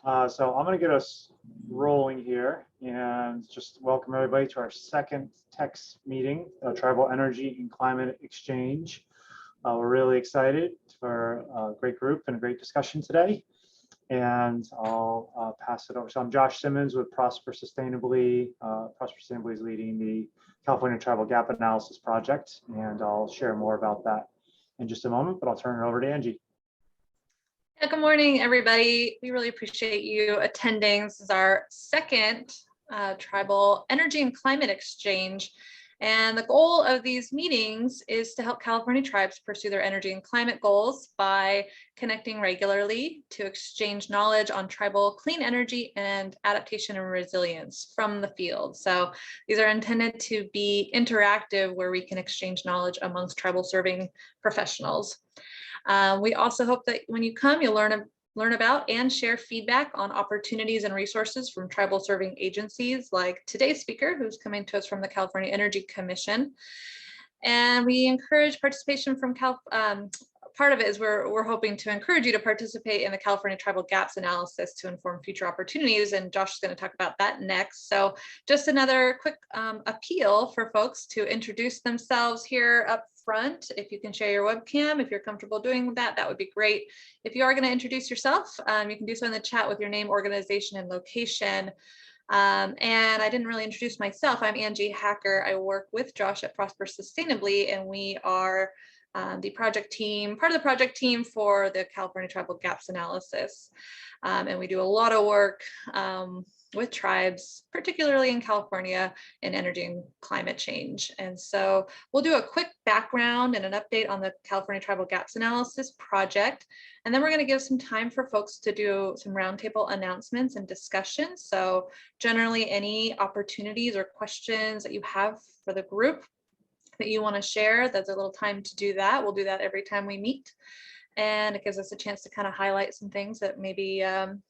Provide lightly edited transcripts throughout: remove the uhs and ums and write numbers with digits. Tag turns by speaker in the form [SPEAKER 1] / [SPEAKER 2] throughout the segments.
[SPEAKER 1] So I'm going to get us rolling here and just welcome everybody to our second TECX meeting, Tribal Energy and Climate Exchange. We're really excited for a great group and a great discussion today. And I'll pass it over. So I'm Josh Simmons with Prosper Sustainably. Prosper Sustainably is leading the California Tribal Gap Analysis Project, and I'll share more about that in just a moment, but I'll turn it over to Angie.
[SPEAKER 2] Yeah, good morning, everybody. We really appreciate you attending. This is our second Tribal Energy and Climate Exchange. And the goal of these meetings is to help California tribes pursue their energy and climate goals by connecting regularly to exchange knowledge on tribal clean energy and adaptation and resilience from the field. So these are intended to be interactive, where we can exchange knowledge amongst tribal serving professionals. We also hope that when you come, you'll learn about and share feedback on opportunities and resources from tribal serving agencies like today's speaker, who's coming to us from the California Energy Commission. And we encourage participation from part of it is we're hoping to encourage you to participate in the California Tribal Gaps Analysis to inform future opportunities, and Josh is going to talk about that next. So just another quick appeal for folks to introduce themselves here up front. If you can share your webcam, if you're comfortable doing that, that would be great. If you are going to introduce yourself, you can do so in the chat with your name, organization, and location. And I didn't really introduce myself. I'm Angie Hacker. I work with Josh at Prosper Sustainably, and we are the project team, part of the project team for the California Tribal Gaps Analysis. And we do a lot of work with tribes, particularly in California, in energy and climate change. And so we'll do a quick background and an update on the California Tribal Gaps Analysis project. And then we're going to give some time for folks to do some roundtable announcements and discussions. So generally, any opportunities or questions that you have for the group that you want to share, there's a little time to do that. We'll do that every time we meet. And it gives us a chance to kind of highlight some things that may be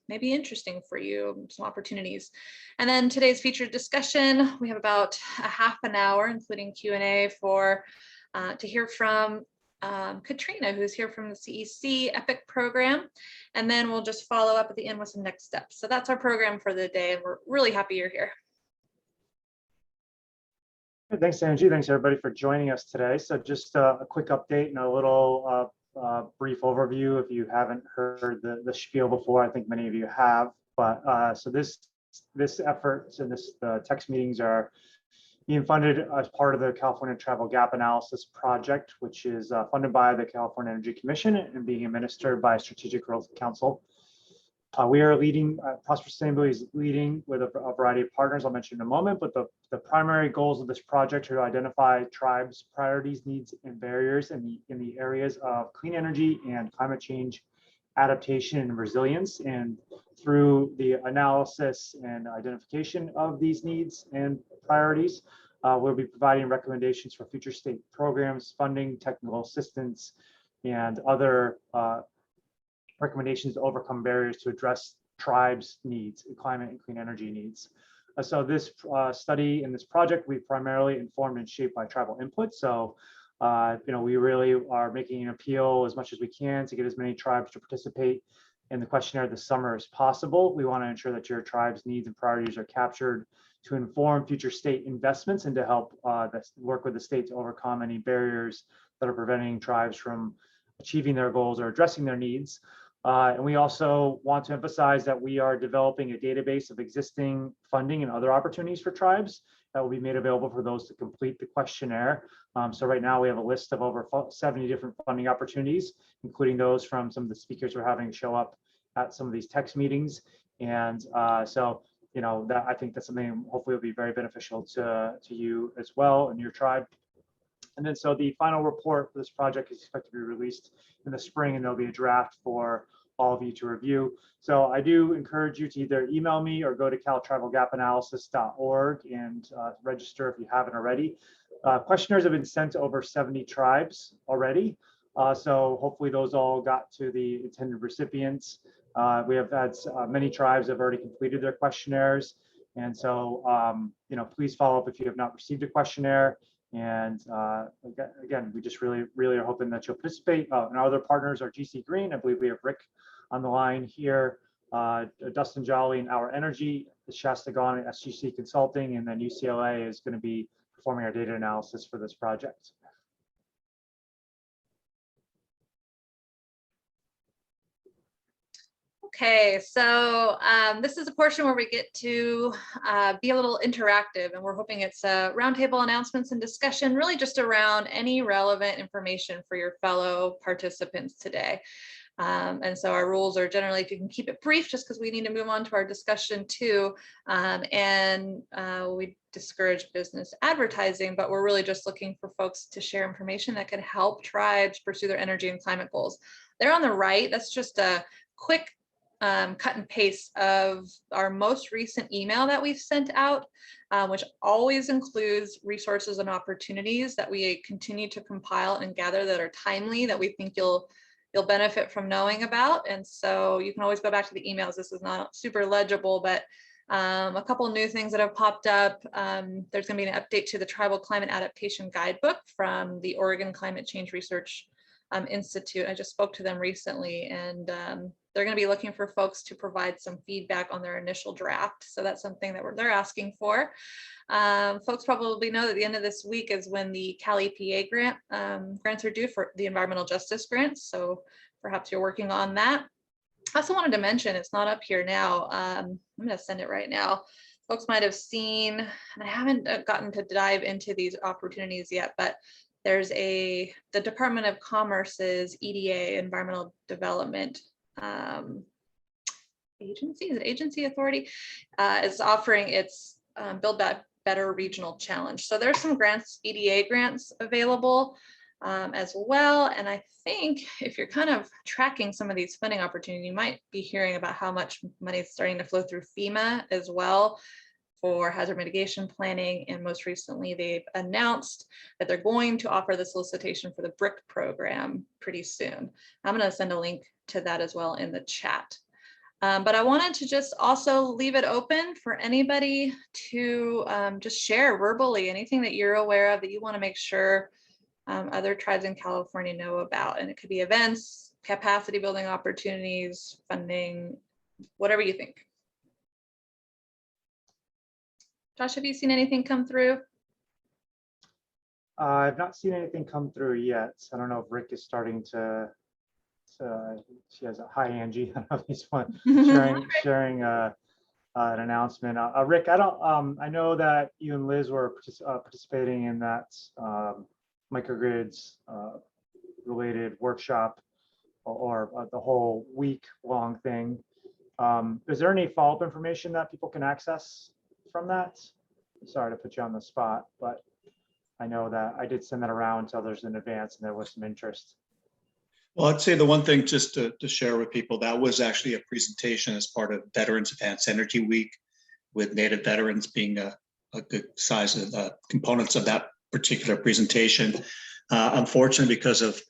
[SPEAKER 2] interesting for you, some opportunities. And then today's featured discussion, we have about a half an hour, including Q&A to hear from Katrina, who's here from the CEC EPIC program. And then we'll just follow up at the end with some next steps. So that's our program for the day, and we're really happy you're here.
[SPEAKER 1] Thanks, Angie. Thanks, everybody, for joining us today. So just a quick update and a little brief overview. If you haven't heard the spiel before, I think many of you have. But so this effort and the TECX meetings are being funded as part of the California Tribal Gap Analysis Project, which is funded by the California Energy Commission and being administered by Strategic Growth Council. We are leading, Prosper Sustainability is leading with a variety of partners I'll mention in a moment, but the primary goals of this project are to identify tribes' priorities, needs, and barriers in the areas of clean energy and climate change adaptation and resilience. And through the analysis and identification of these needs and priorities, we'll be providing recommendations for future state programs, funding, technical assistance, and other recommendations to overcome barriers to address tribes' needs, climate and clean energy needs. So this study and this project, we primarily informed and shaped by tribal input. So, we really are making an appeal as much as we can to get as many tribes to participate in the questionnaire this summer as possible. We want to ensure that your tribe's needs and priorities are captured to inform future state investments and to help work with the state to overcome any barriers that are preventing tribes from achieving their goals or addressing their needs. And we also want to emphasize that we are developing a database of existing funding and other opportunities for tribes that will be made available for those to complete the questionnaire. So right now we have a list of over 70 different funding opportunities, including those from some of the speakers we're having show up at some of these TECX meetings. And so, that I think that's something hopefully will be very beneficial to you as well and your tribe. And then so the final report for this project is expected to be released in the spring, and there'll be a draft for all of you to review. So I do encourage you to either email me or go to caltribalgapanalysis.org and register if you haven't already. Questionnaires have been sent to over 70 tribes already. So hopefully those all got to the intended recipients. We have had many tribes have already completed their questionnaires. And so, please follow up if you have not received a questionnaire. And again, we just really are hoping that you'll participate. And our other partners are GC Green. I believe we have Rick on the line here Dustin Jolly and Our Energy, Shastagon and SGC Consulting, and then UCLA is going to be performing our data analysis for this project.
[SPEAKER 2] Okay, so this is a portion where we get to be a little interactive, and we're hoping it's roundtable announcements and discussion, really just around any relevant information for your fellow participants today. And so our rules are generally, if you can keep it brief, just because we need to move on to our discussion too. We discourage business advertising, but we're really just looking for folks to share information that could help tribes pursue their energy and climate goals. There on the right, that's just a quick cut and paste of our most recent email that we've sent out, which always includes resources and opportunities that we continue to compile and gather that are timely, that we think you'll benefit from knowing about. And so you can always go back to the emails. This is not super legible, but a couple of new things that have popped up. There's going to be an update to the Tribal Climate Adaptation Guidebook from the Oregon Climate Change Research Institute. I just spoke to them recently, and they're going to be looking for folks to provide some feedback on their initial draft. So that's something that they're asking for. Folks probably know that the end of this week is when the Cal EPA grants are due for the environmental justice grants. So perhaps you're working on that. I also wanted to mention, it's not up here now. I'm going to send it right now. Folks might have seen, and I haven't gotten to dive into these opportunities yet, but there's the Department of Commerce's EDA, Environmental Development Agency Authority, is offering its Build Back Better Regional Challenge. So there's some grants, EDA grants available as well. And I think if you're kind of tracking some of these funding opportunities, you might be hearing about how much money is starting to flow through FEMA as well for hazard mitigation planning. And most recently, they've announced that they're going to offer the solicitation for the BRIC program pretty soon. I'm going to send a link to that as well in the chat. But I wanted to just also leave it open for anybody to just share verbally anything that you're aware of that you want to make sure other tribes in California know about. And it could be events, capacity building opportunities, funding, whatever you think. Josh, have you seen anything come through?
[SPEAKER 1] I've not seen anything come through yet. I don't know if Rick is starting to she has a hi Angie. I don't know if he's sharing an announcement. Rick, I know that you and Liz were participating in that microgrids related workshop or the whole week-long thing. Is there any follow-up information that people can access from that? Sorry to put you on the spot, but I know that I did send that around to others in advance and there was some interest.
[SPEAKER 3] Well, I'd say the one thing just to share with people, that was actually a presentation as part of Veterans Advanced Energy Week, with Native veterans being a good size of components of that particular presentation. Unfortunately, because of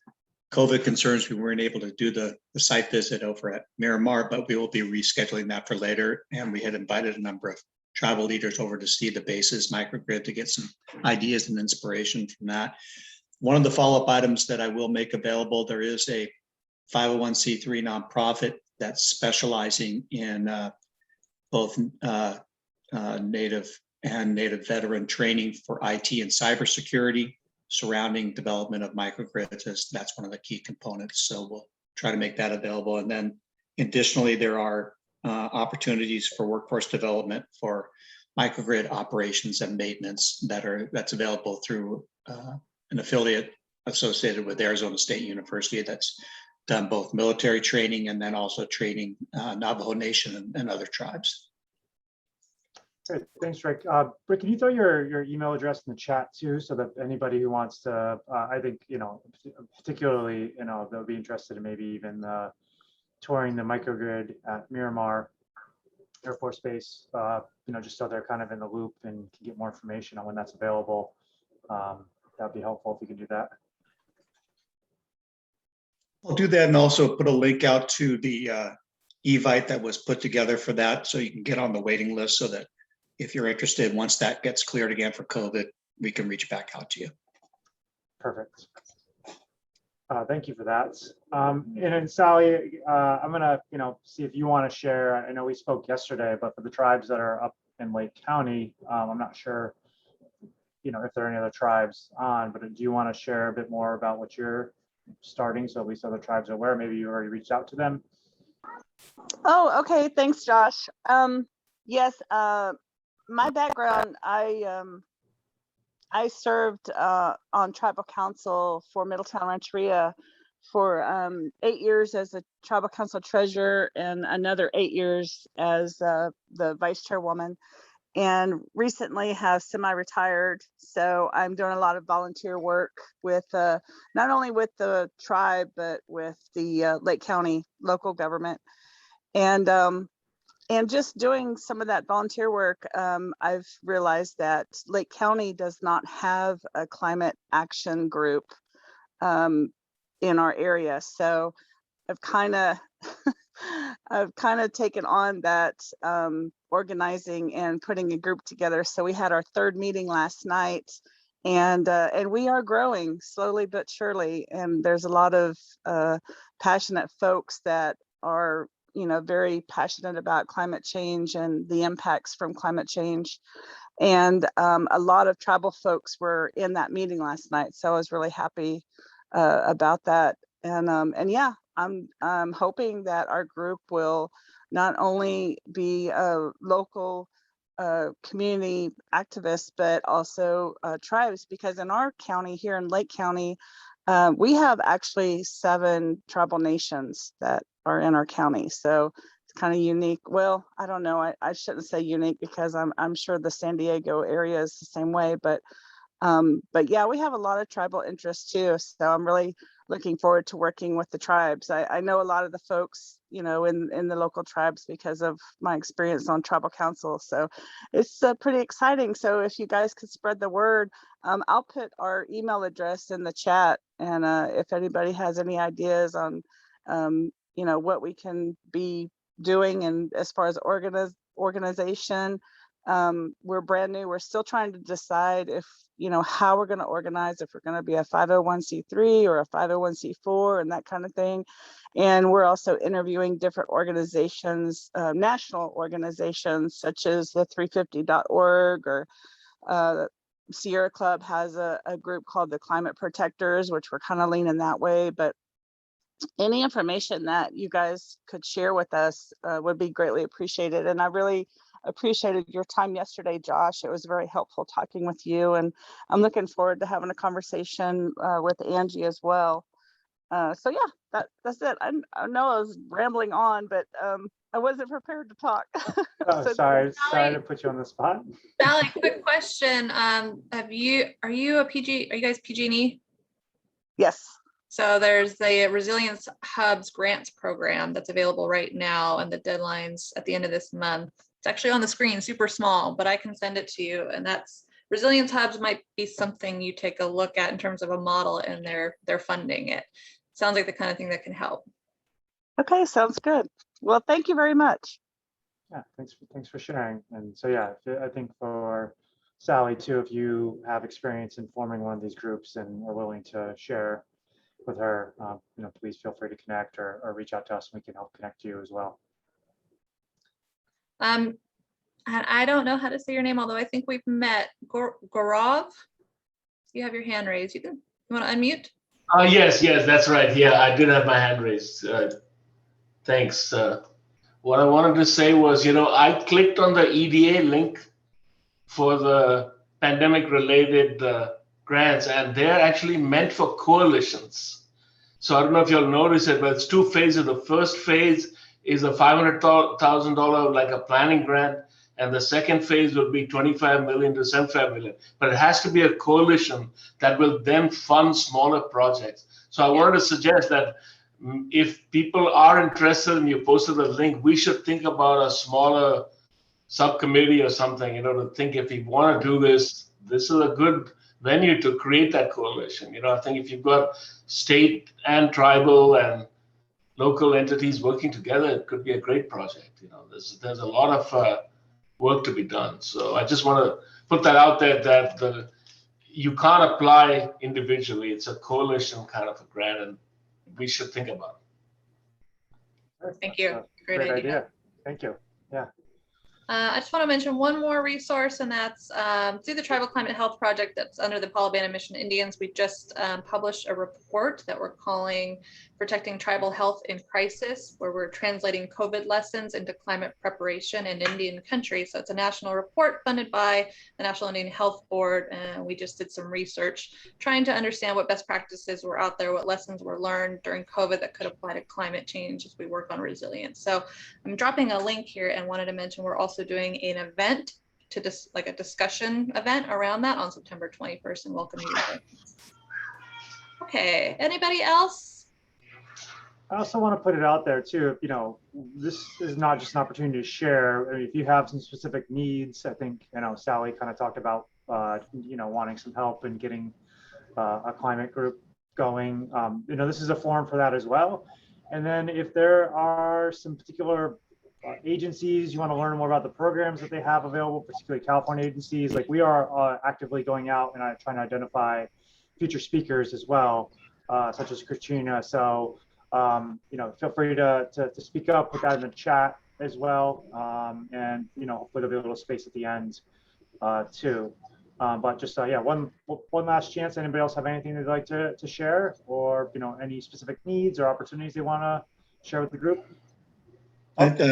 [SPEAKER 3] COVID concerns, we weren't able to do the site visit over at Miramar, but we will be rescheduling that for later. And we had invited a number of tribal leaders over to see the bases microgrid to get some ideas and inspiration from that. One of the follow-up items that I will make available, there is a 501c3 nonprofit that's specializing in both Native and Native veteran training for IT and cybersecurity surrounding development of microgrids. That's one of the key components. So we'll try to make that available. And then additionally, there are opportunities for workforce development for microgrid operations and maintenance that's available through an affiliate associated with Arizona State University that's done both military training and then also training Navajo Nation and other tribes.
[SPEAKER 1] Great, thanks, Rick. Rick, can you throw your email address in the chat too, so that anybody who wants to, I think, particularly, they'll be interested in maybe even touring the microgrid at Miramar Air Force Base, just so they're kind of in the loop and can get more information on when that's available. That'd be helpful if you can do that.
[SPEAKER 3] I'll do that and also put a link out to the Evite that was put together for that, so you can get on the waiting list, so that if you're interested, once that gets cleared again for COVID, we can reach back out to you.
[SPEAKER 1] Perfect. Thank you for that. And then Sally, I'm gonna, see if you want to share. I know we spoke yesterday, but for the tribes that are up in Lake County, I'm not sure, if there are any other tribes on, but do you want to share a bit more about what you're starting, so at least other tribes are aware? Maybe you already reached out to them.
[SPEAKER 4] Oh, okay. Thanks, Josh. Yes, my background, I served on tribal council for Middletown Rancheria for 8 years as a tribal council treasurer and another 8 years as the vice chairwoman, and recently have semi-retired. So I'm doing a lot of volunteer work with not only with the tribe, but with the Lake County local government. And just doing some of that volunteer work, I've realized that Lake County does not have a climate action group in our area. So I've kind of taken on that organizing and putting a group together. So we had our third meeting last night, and we are growing slowly but surely. And there's a lot of passionate folks that are very passionate about climate change and the impacts from climate change. And a lot of tribal folks were in that meeting last night. So I was really happy about that. And yeah, I'm hoping that our group will not only be local community activists, but also tribes, because in our county here in Lake County, we have actually 7 tribal nations that are in our county. So it's kind of unique. Well, I don't know. I shouldn't say unique, because I'm sure the San Diego area is the same way. But yeah, we have a lot of tribal interest too. So I'm really looking forward to working with the tribes. I know a lot of the folks, in the local tribes because of my experience on tribal council. So it's pretty exciting. So if you guys could spread the word, I'll put our email address in the chat. And if anybody has any ideas on, what we can be doing, and as far as organization, we're brand new. We're still trying to decide if, how we're going to organize, if we're going to be a 501c3 or a 501c4 and that kind of thing. And we're also interviewing different organizations, national organizations, such as the 350.org, or Sierra Club has a group called the Climate Protectors, which we're kind of leaning that way. But any information that you guys could share with us would be greatly appreciated. And I really appreciated your time yesterday, Josh. It was very helpful talking with you, and I'm looking forward to having a conversation with Angie as well. So yeah, that's it. I know I was rambling on, but I wasn't prepared to talk.
[SPEAKER 1] Oh,
[SPEAKER 4] So
[SPEAKER 1] sorry to put you on the spot.
[SPEAKER 2] Sally, quick question. Are you guys PG&E?
[SPEAKER 4] Yes.
[SPEAKER 2] So there's the Resilience Hubs grants program that's available right now, and the deadline's at the end of this month. It's actually on the screen, super small, but I can send it to you. And that's Resilience Hubs might be something you take a look at in terms of a model, and they're funding it. Sounds like the kind of thing that can help.
[SPEAKER 4] Okay, sounds good. Well, thank you very much.
[SPEAKER 1] Yeah, thanks for sharing. And so yeah, I think for Sally too, if you have experience in forming one of these groups and are willing to share with her, please feel free to connect or reach out to us, and we can help connect you as well.
[SPEAKER 2] And I don't know how to say your name, although I think we've met. Gaurav, you have your hand raised. You want to unmute?
[SPEAKER 5] Yes, that's right. Yeah, I did have my hand raised. Thanks. What I wanted to say was, I clicked on the EDA link for the pandemic-related grants, and they're actually meant for coalitions. So I don't know if you'll notice it, but it's 2 phases. The first phase is a $500,000 like a planning grant, and the second phase would be $25 million to $75 million. But it has to be a coalition that will then fund smaller projects. So I wanted to suggest that if people are interested and you posted the link, we should think about a smaller subcommittee or something, to think if we want to do this, this is a good venue to create that coalition. I think if you've got state and tribal and local entities working together, it could be a great project. There's a lot of work to be done. So I just want to put that out there, that you can't apply individually. It's a coalition kind of a grant, and we should think about it.
[SPEAKER 2] Thank you. Great idea.
[SPEAKER 1] Thank you. Yeah.
[SPEAKER 2] I just want to mention one more resource, and that's through the Tribal Climate Health Project that's under the Palabana Mission Indians. We just published a report that we're calling Protecting Tribal Health in Crisis, where we're translating COVID lessons into climate preparation in Indian country. So it's a national report funded by the National Indian Health Board, and we just did some research trying to understand what best practices were out there, what lessons were learned during COVID that could apply to climate change as we work on resilience. So I'm dropping a link here and wanted to mention we're also doing an event to like a discussion event around that on September 21st, and welcome you there. Okay, anybody else?
[SPEAKER 1] I also want to put it out there too, you know, this is not just an opportunity to share. I mean, if you have some specific needs, I think, you know, Sally kind of talked about, you know, wanting some help in getting a climate group going. You know, this is a forum for that as well. And then if there are some particular agencies, you want to learn more about the programs that they have available, particularly California agencies, like we are actively going out and trying to identify future speakers as well, such as Katrina. So, you know, feel free to speak up, put that in the chat as well. And, you know, hopefully there'll be a little space at the end too. But just, yeah, one last chance. Anybody else have anything they'd like to share, or, you know, any specific needs or opportunities they want to share with the group?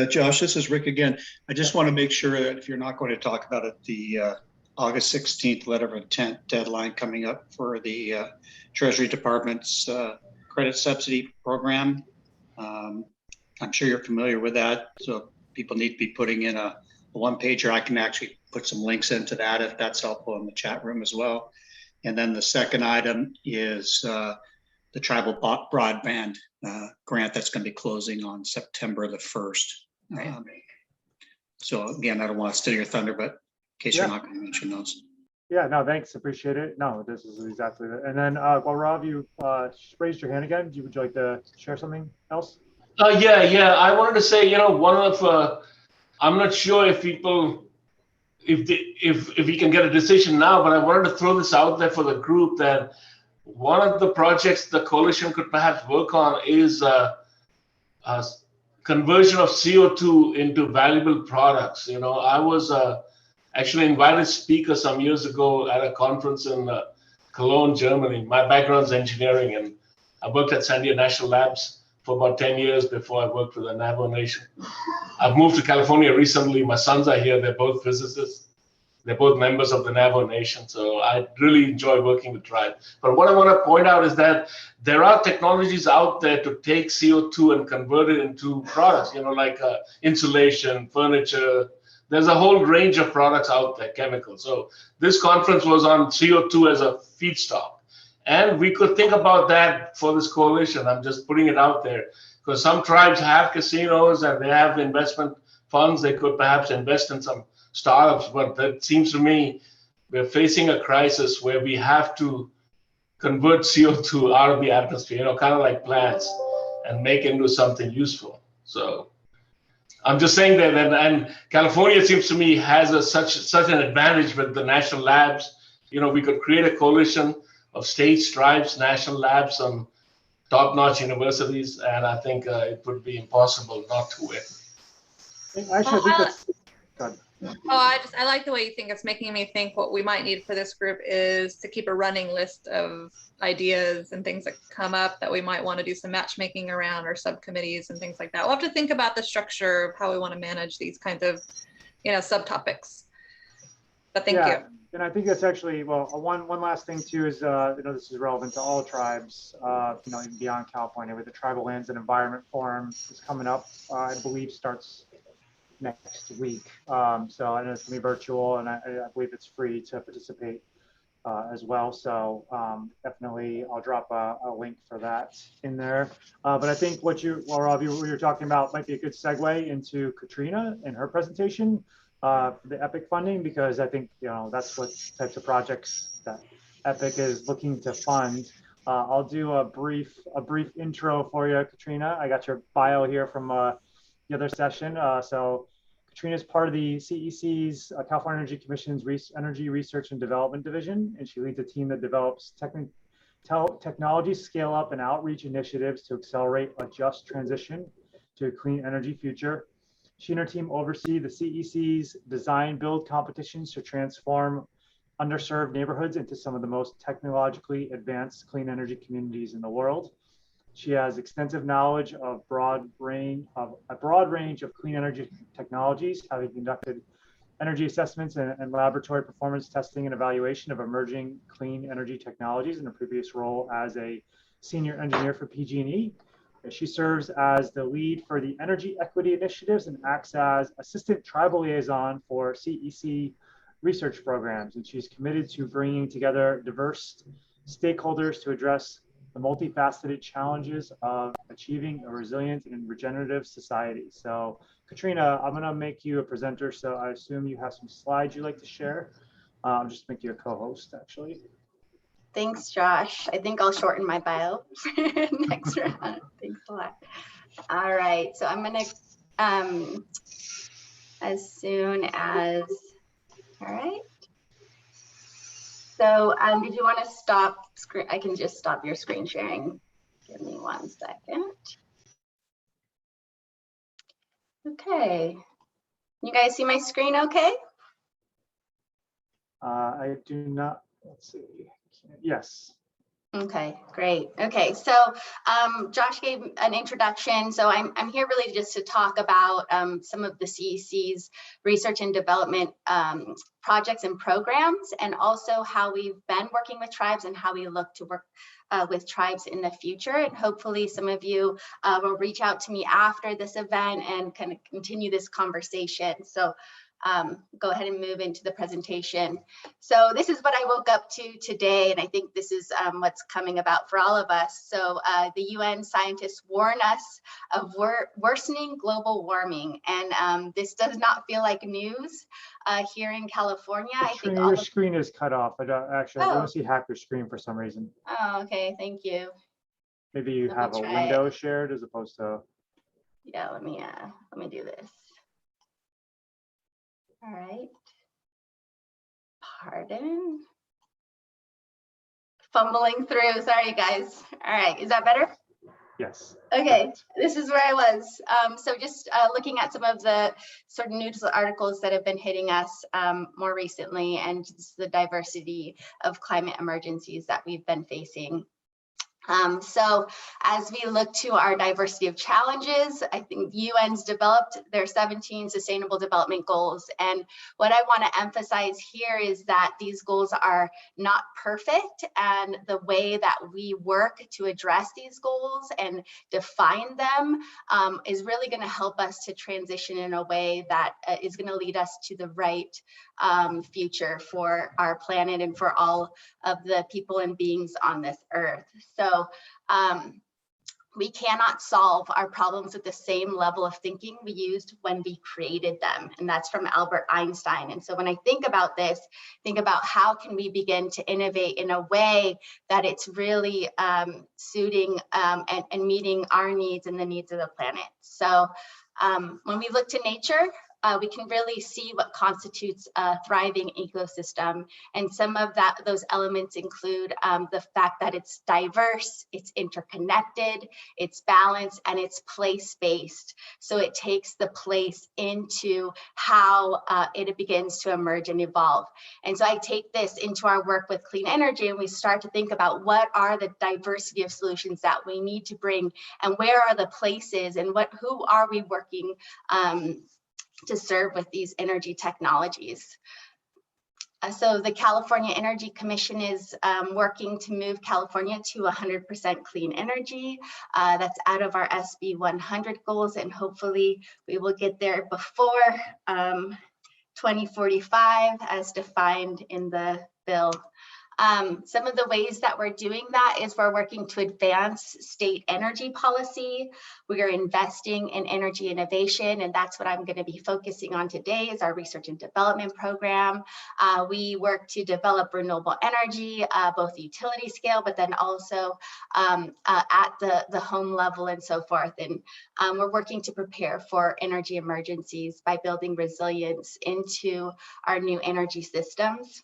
[SPEAKER 3] Josh, this is Rick again. I just want to make sure that if you're not going to talk about it, the August 16th letter of intent deadline coming up for the Treasury Department's credit subsidy program. I'm sure you're familiar with that. So people need to be putting in a one-pager. I can actually put some links into that if that's helpful in the chat room as well. And then the second item is the tribal broadband grant that's going to be closing on September the 1st.
[SPEAKER 2] Right.
[SPEAKER 3] So again, I don't want to steal your thunder, but in case you're not going to mention those.
[SPEAKER 1] Yeah, no, thanks. Appreciate it. No, this is exactly it. And then, well, Rob, you raised your hand again. Would you like to share something else?
[SPEAKER 5] Yeah. I wanted to say, you know, one of, I'm not sure if people, if we can get a decision now, but I wanted to throw this out there for the group that one of the projects the coalition could perhaps work on is conversion of CO2 into valuable products. You know, I was actually invited speaker some years ago at a conference in Cologne, Germany. My background's engineering, and I worked at Sandia National Labs for about 10 years before I worked for the Navajo Nation. I've moved to California recently. My sons are here. They're both physicists. They're both members of the Navajo Nation. So I really enjoy working with Tribe. But what I want to point out is that there are technologies out there to take CO2 and convert it into products, you know, like insulation, furniture. There's a whole range of products out there, chemicals. So this conference was on CO2 as a feedstock. And we could think about that for this coalition. I'm just putting it out there because some tribes have casinos and they have investment funds. They could perhaps invest in some startups, but that seems to me we're facing a crisis where we have to convert CO2 out of the atmosphere, you know, kind of like plants, and make it into something useful. So I'm just saying that, and California seems to me has such an advantage with the national labs. You know, we could create a coalition of states, tribes, national labs, some top-notch universities, and I think it would be impossible not to win.
[SPEAKER 1] Actually, I think that's good.
[SPEAKER 2] Oh, I like the way you think. It's making me think what we might need for this group is to keep a running list of ideas and things that come up that we might want to do some matchmaking around, or subcommittees and things like that. We'll have to think about the structure of how we want to manage these kinds of, you know, subtopics. But thank you.
[SPEAKER 1] And I think that's actually, well, one last thing too is, you know, this is relevant to all tribes, you know, even beyond California, with the Tribal Lands and Environment Forum is coming up, I believe starts next week. So I know it's gonna be virtual, and I believe it's free to participate as well. So definitely I'll drop a link for that in there. But I think what Rob, you're talking about might be a good segue into Katrina and her presentation for the EPIC funding, because I think, you know, that's what types of projects that EPIC is looking to fund. I'll do a brief intro for you, Katrina. I got your bio here from the other session. So Katrina is part of the CEC's California Energy Commission's Energy Research and Development Division, and she leads a team that develops technology scale-up and outreach initiatives to accelerate a just transition to a clean energy future. She and her team oversee the CEC's design-build competitions to transform underserved neighborhoods into some of the most technologically advanced clean energy communities in the world. She has extensive knowledge of a broad range of clean energy technologies, having conducted energy assessments and laboratory performance testing and evaluation of emerging clean energy technologies in a previous role as a senior engineer for PG&E. She serves as the lead for the energy equity initiatives and acts as assistant tribal liaison for CEC research programs. And she's committed to bringing together diverse stakeholders to address the multifaceted challenges of achieving a resilient and regenerative society. So Katrina, I'm gonna make you a presenter. So I assume you have some slides you'd like to share. I'll just make you a co-host actually.
[SPEAKER 6] Thanks, Josh. I think I'll shorten my bio for next round. Thanks a lot. All right, so I'm gonna, as soon as, all right. So did you want to stop screen? I can just stop your screen sharing. Give me 1 second. Okay. You guys see my screen okay?
[SPEAKER 1] I do not, let's see. Yes.
[SPEAKER 6] Okay, great. Okay, so Josh gave an introduction. So I'm here really just to talk about some of the CEC's research and development projects and programs, and also how we've been working with tribes and how we look to work with tribes in the future. And hopefully some of you will reach out to me after this event and kind of continue this conversation. So go ahead and move into the presentation. So this is what I woke up to today, and I think this is what's coming about for all of us. So the UN scientists warn us of worsening global warming, and this does not feel like news here in California.
[SPEAKER 1] Katrina,
[SPEAKER 6] I think
[SPEAKER 1] your screen is cut off. I don't actually, I don't see hacker's screen for some reason.
[SPEAKER 6] Oh, okay, thank you.
[SPEAKER 1] Maybe you have a window shared as opposed to.
[SPEAKER 6] Yeah, let me do this. All right. Pardon. Fumbling through. Sorry, guys. All right. Is that better?
[SPEAKER 1] Yes.
[SPEAKER 6] Okay. This is where I was. So just looking at some of the sort of news articles that have been hitting us more recently, and just the diversity of climate emergencies that we've been facing. So as we look to our diversity of challenges, I think UN's developed their 17 Sustainable Development Goals. And what I want to emphasize here is that these goals are not perfect, and the way that we work to address these goals and define them is really going to help us to transition in a way that is going to lead us to the right future for our planet and for all of the people and beings on this earth. So we cannot solve our problems with the same level of thinking we used when we created them. And that's from Albert Einstein. And so when I think about this, think about how can we begin to innovate in a way that it's really suiting and meeting our needs and the needs of the planet. So when we look to nature, we can really see what constitutes a thriving ecosystem. And some of those elements include the fact that it's diverse, it's interconnected, it's balanced, and it's place-based. So it takes the place into how it begins to emerge and evolve. And so I take this into our work with clean energy, and we start to think about what are the diversity of solutions that we need to bring, and where are the places, and who are we working to serve with these energy technologies. So the California Energy Commission is working to move California to 100% clean energy. That's out of our SB 100 goals, and hopefully we will get there before 2045 as defined in the bill. Some of the ways that we're doing that is we're working to advance state energy policy. We are investing in energy innovation, and that's what I'm going to be focusing on today is our research and development program. We work to develop renewable energy, both utility scale, but then also at the home level and so forth. And we're working to prepare for energy emergencies by building resilience into our new energy systems.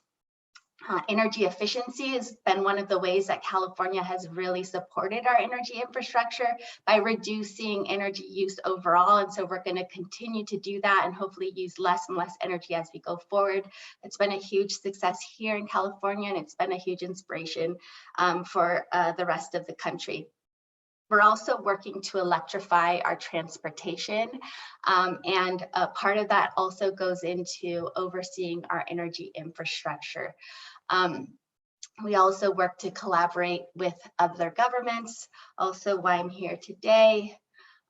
[SPEAKER 6] Energy efficiency has been one of the ways that California has really supported our energy infrastructure by reducing energy use overall. And so we're going to continue to do that and hopefully use less and less energy as we go forward. It's been a huge success here in California, and it's been a huge inspiration for the rest of the country. We're also working to electrify our transportation, and part of that also goes into overseeing our energy infrastructure. We also work to collaborate with other governments, also why I'm here today.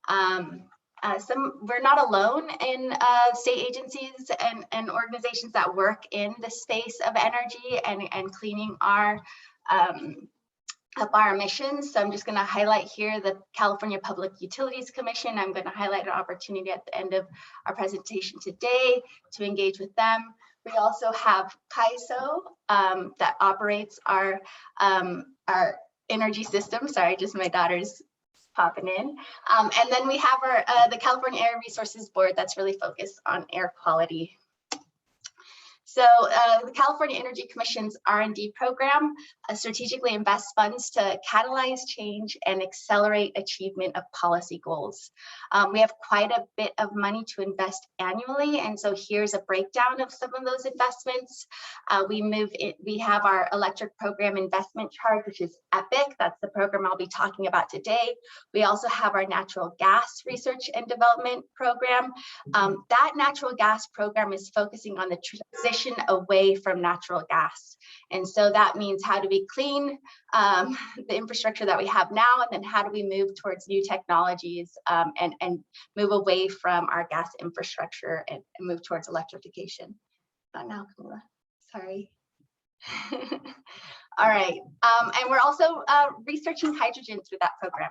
[SPEAKER 6] We're not alone in state agencies and organizations that work in the space of energy and cleaning our up our emissions. So I'm just going to highlight here the California Public Utilities Commission. I'm going to highlight an opportunity at the end of our presentation today to engage with them. We also have CAISO that operates our energy system. Sorry, just my daughter's popping in. And then we have the California Air Resources Board that's really focused on air quality. So the California Energy Commission's R&D program strategically invests funds to catalyze change and accelerate achievement of policy goals. We have quite a bit of money to invest annually, and so here's a breakdown of some of those investments. We have our electric program investment charge, which is EPIC. That's the program I'll be talking about today. We also have our natural gas research and development program. That natural gas program is focusing on the transition away from natural gas. And so that means how do we clean the infrastructure that we have now, and then how do we move towards new technologies and move away from our gas infrastructure and move towards electrification. Not now, Camila. Sorry. All right, and we're also researching hydrogen through that program.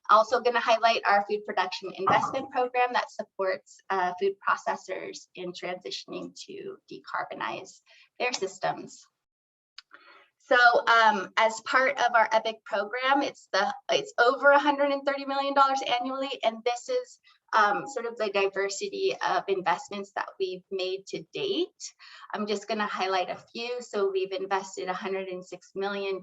[SPEAKER 6] Also going to highlight our food production investment program that supports food processors in transitioning to decarbonize their systems. So as part of our EPIC program, it's over $130 million annually, and this is sort of the diversity of investments that we've made to date. I'm just going to highlight a few. So we've invested $106 million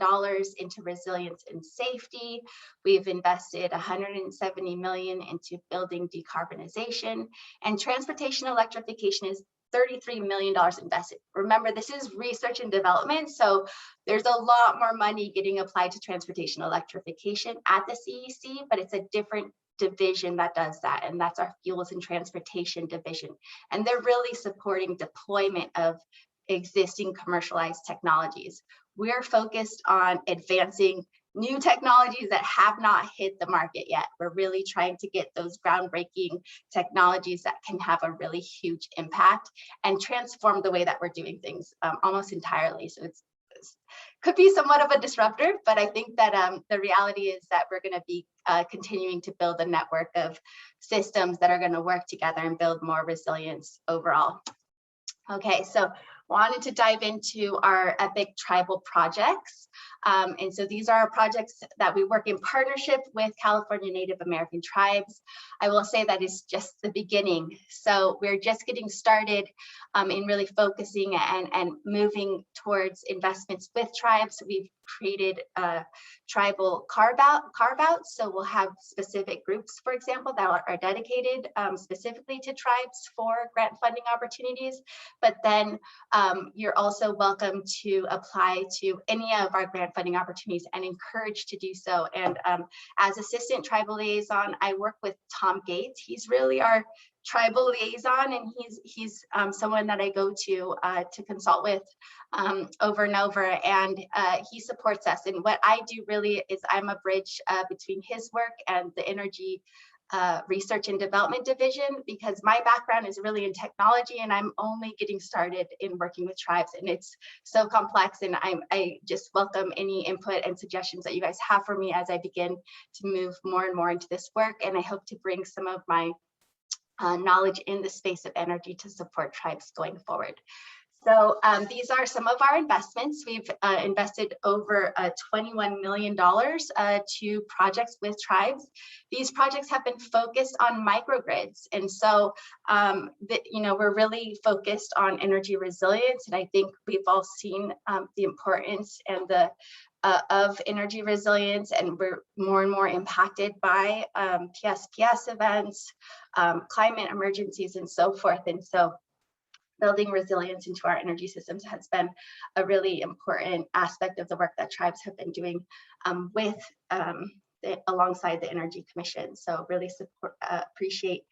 [SPEAKER 6] into resilience and safety. We've invested $170 million into building decarbonization, and transportation electrification is $33 million invested. Remember, this is research and development, so there's a lot more money getting applied to transportation electrification at the CEC, but it's a different division that does that, and that's our fuels and transportation division. And they're really supporting deployment of existing commercialized technologies. We're focused on advancing new technologies that have not hit the market yet. We're really trying to get those groundbreaking technologies that can have a really huge impact and transform the way that we're doing things almost entirely. So it's could be somewhat of a disruptor, but I think that the reality is that we're going to be continuing to build a network of systems that are going to work together and build more resilience overall. Okay, so wanted to dive into our EPIC tribal projects. And so these are projects that we work in partnership with California Native American tribes. I will say that is just the beginning. So we're just getting started in really focusing and moving towards investments with tribes. We've created tribal carve-outs. So we'll have specific groups, for example, that are dedicated specifically to tribes for grant funding opportunities. But then you're also welcome to apply to any of our grant funding opportunities and encouraged to do so. And as assistant tribal liaison, I work with Tom Gates. He's really our tribal liaison, and he's someone that I go to consult with over and over, and he supports us. And what I do really is I'm a bridge between his work and the energy research and development division, because my background is really in technology and I'm only getting started in working with tribes, and it's so complex, and I just welcome any input and suggestions that you guys have for me as I begin to move more and more into this work. And I hope to bring some of my knowledge in the space of energy to support tribes going forward. So these are some of our investments. We've invested over $21 million to projects with tribes. These projects have been focused on microgrids. And so, we're really focused on energy resilience. And I think we've all seen the importance and of energy resilience, and we're more and more impacted by PSPS events, climate emergencies, and so forth. And so building resilience into our energy systems has been a really important aspect of the work that tribes have been doing alongside the Energy Commission. So really appreciate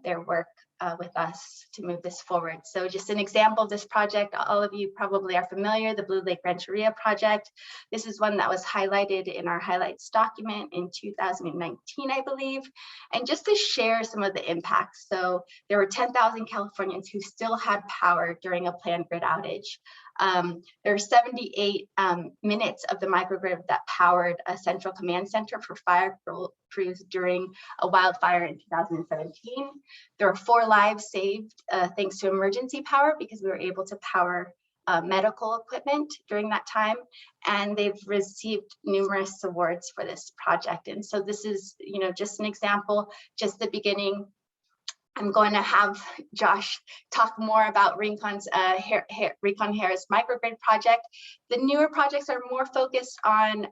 [SPEAKER 6] their work with us to move this forward. So just an example of this project, all of you probably are familiar, the Blue Lake Rancheria project. This is one that was highlighted in our highlights document in 2019, I believe. And just to share some of the impacts. So there were 10,000 Californians who still had power during a planned grid outage. There are 78 minutes of the microgrid that powered a central command center for fire crews during a wildfire in 2017. There are 4 lives saved thanks to emergency power, because we were able to power medical equipment during that time. And they've received numerous awards for this project. And so this is, just an example, just the beginning. I'm going to have Josh talk more about Rincon's Rincon Harris microgrid project. The newer projects are more focused on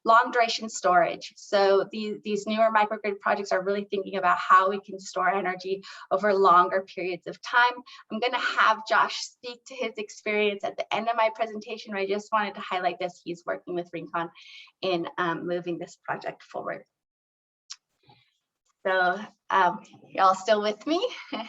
[SPEAKER 6] long duration storage. So these newer microgrid projects are really thinking about how we can store energy over longer periods of time. I'm going to have Josh speak to his experience at the end of my presentation. I just wanted to highlight this. He's working with Rincon in moving this project forward. So y'all still with me? All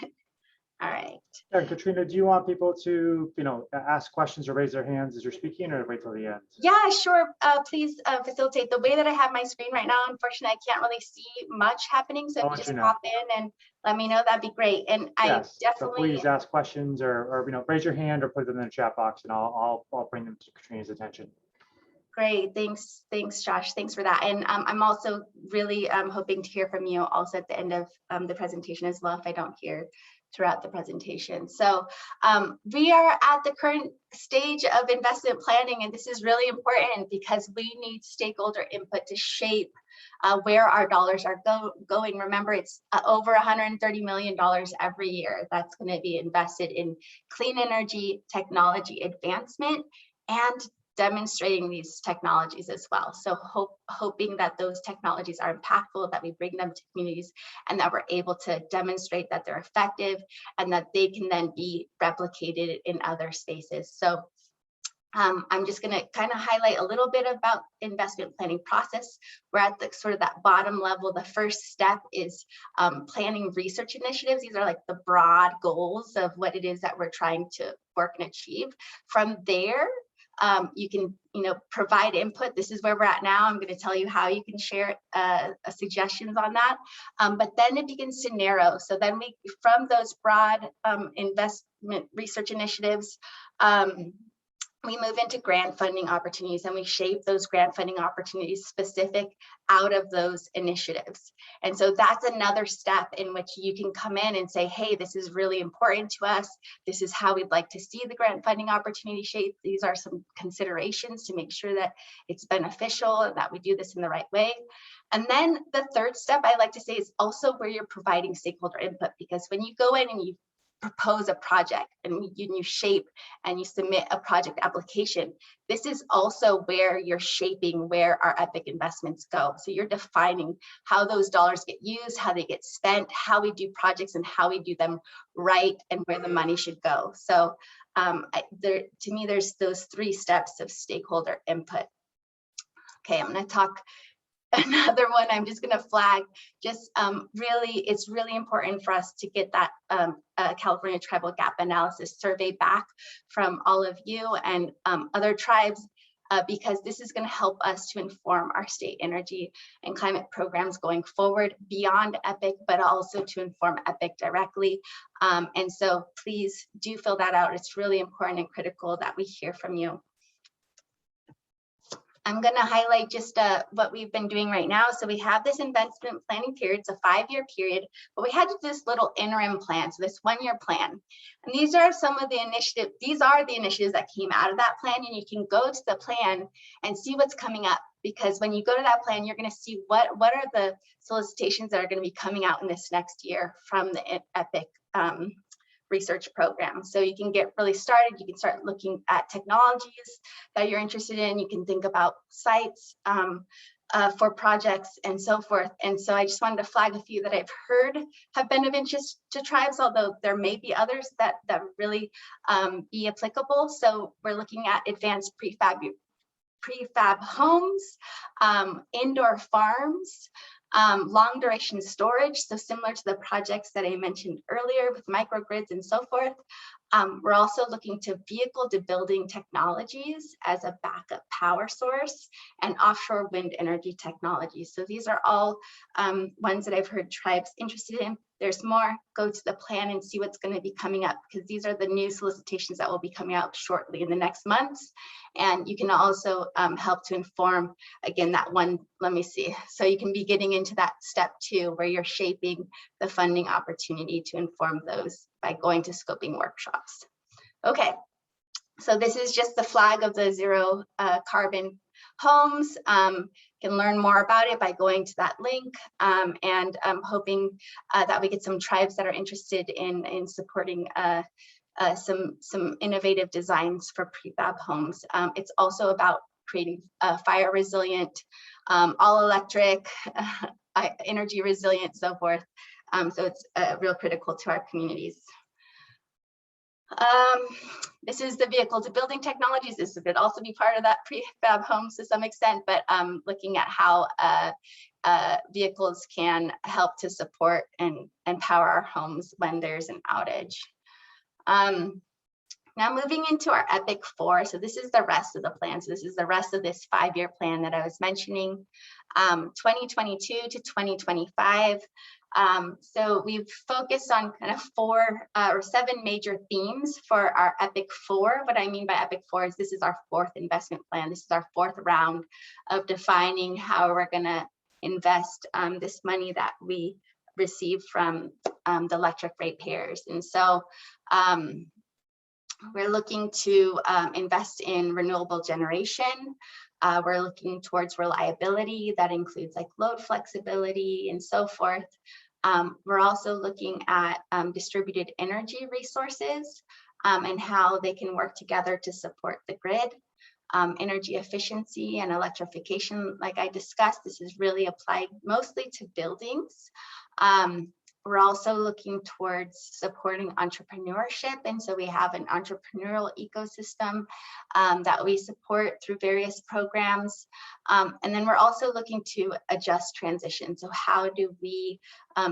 [SPEAKER 6] right.
[SPEAKER 1] And Katrina, do you want people to, ask questions or raise their hands as you're speaking, or wait till the end?
[SPEAKER 6] Yeah, sure. Please facilitate. The way that I have my screen right now, unfortunately, I can't really see much happening. So if you just pop in and let me know, that'd be great. And
[SPEAKER 1] yes,
[SPEAKER 6] I definitely
[SPEAKER 1] so please ask questions or raise your hand or put them in the chat box, and I'll bring them to Katrina's attention.
[SPEAKER 6] Great, thanks, Josh. Thanks for that. And I'm also really hoping to hear from you also at the end of the presentation as well, if I don't hear throughout the presentation. So we are at the current stage of investment planning, and this is really important because we need stakeholder input to shape where our dollars are going. Remember, it's over $130 million every year that's going to be invested in clean energy technology advancement and demonstrating these technologies as well. So hoping that those technologies are impactful, that we bring them to communities, and that we're able to demonstrate that they're effective and that they can then be replicated in other spaces. So I'm just going to kind of highlight a little bit about investment planning process. We're at the sort of that bottom level. The first step is planning research initiatives. These are like the broad goals of what it is that we're trying to work and achieve. From there, you can, provide input. This is where we're at now. I'm going to tell you how you can share suggestions on that. But then it begins to narrow. So then from those broad investment research initiatives, we move into grant funding opportunities, and we shape those grant funding opportunities specific out of those initiatives. And so that's another step in which you can come in and say, hey, this is really important to us. This is how we'd like to see the grant funding opportunity shaped. These are some considerations to make sure that it's beneficial and that we do this in the right way. And then the third step I like to say is also where you're providing stakeholder input, because when you go in and you propose a project and you shape and you submit a project application, this is also where you're shaping where our EPIC investments go. So you're defining how those dollars get used, how they get spent, how we do projects and how we do them right, and where the money should go. So to me, there's those 3 steps of stakeholder input. Okay, I'm going to talk another one. I'm just going to flag just it's really important for us to get that California Tribal Gap Analysis survey back from all of you and other tribes. because this is going to help us to inform our state energy and climate programs going forward beyond EPIC, but also to inform EPIC directly. And so please do fill that out. It's really important and critical that we hear from you. I'm going to highlight just what we've been doing right now. So we have this investment planning period, it's a 5-year period, but we had this little interim plan, so this 1-year plan. And these are some of the initiatives, these are the initiatives that came out of that plan, and you can go to the plan and see what's coming up. Because when you go to that plan, you're going to see what are the solicitations that are going to be coming out in this next year from the EPIC research program. So you can get really started. You can start looking at technologies that you're interested in. You can think about sites for projects and so forth. And so I just wanted to flag a few that I've heard have been of interest to tribes, although there may be others that really be applicable. So we're looking at advanced prefab homes, indoor farms, long duration storage, so similar to the projects that I mentioned earlier with microgrids and so forth. We're also looking to vehicle to building technologies as a backup power source, and offshore wind energy technologies. So these are all ones that I've heard tribes interested in. There's more. Go to the plan and see what's going to be coming up, because these are the new solicitations that will be coming out shortly in the next months. And you can also help to inform, again, that one, let me see. So you can be getting into that step 2 where you're shaping the funding opportunity to inform those by going to scoping workshops. Okay, so this is just the flag of the zero carbon homes. You can learn more about it by going to that link, and I'm hoping that we get some tribes that are interested in supporting some innovative designs for prefab homes. It's also about creating fire resilient, all electric, energy resilient, so forth. So it's real critical to our communities. This is the vehicle to building technologies. This could also be part of that prefab homes to some extent, but looking at how vehicles can help to support and power our homes when there's an outage. Now moving into our EPIC 4, so this is the rest of the plan. So this is the rest of this 5-year plan that I was mentioning, 2022 to 2025. So we've focused on kind of 4 or 7 major themes for our EPIC 4. What I mean by EPIC 4 is this is our 4th investment plan. This is our 4th round of defining how we're going to invest this money that we receive from the electric ratepayers. And so we're looking to invest in renewable generation. We're looking towards reliability. That includes like load flexibility and so forth. We're also looking at distributed energy resources and how they can work together to support the grid. Energy efficiency and electrification, like I discussed, this is really applied mostly to buildings. We're also looking towards supporting entrepreneurship. And so we have an entrepreneurial ecosystem that we support through various programs. And then we're also looking to adjust transition. So how do we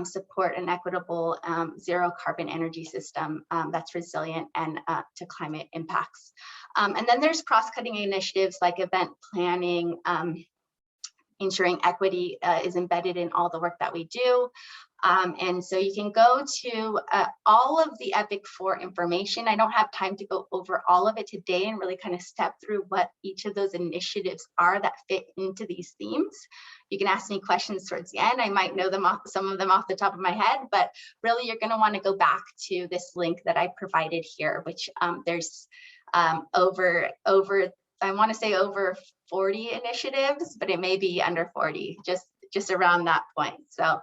[SPEAKER 6] support an equitable zero carbon energy system that's resilient and to climate impacts. And then there's cross-cutting initiatives like event planning, ensuring equity is embedded in all the work that we do. And so you can go to all of the EPIC 4 information. I don't have time to go over all of it today and really kind of step through what each of those initiatives are that fit into these themes. You can ask me questions towards the end. I might know them off, some of them off the top of my head, but really you're going to want to go back to this link that I provided here, which there's over I want to say over 40 initiatives, but it may be under 40, just around that point. So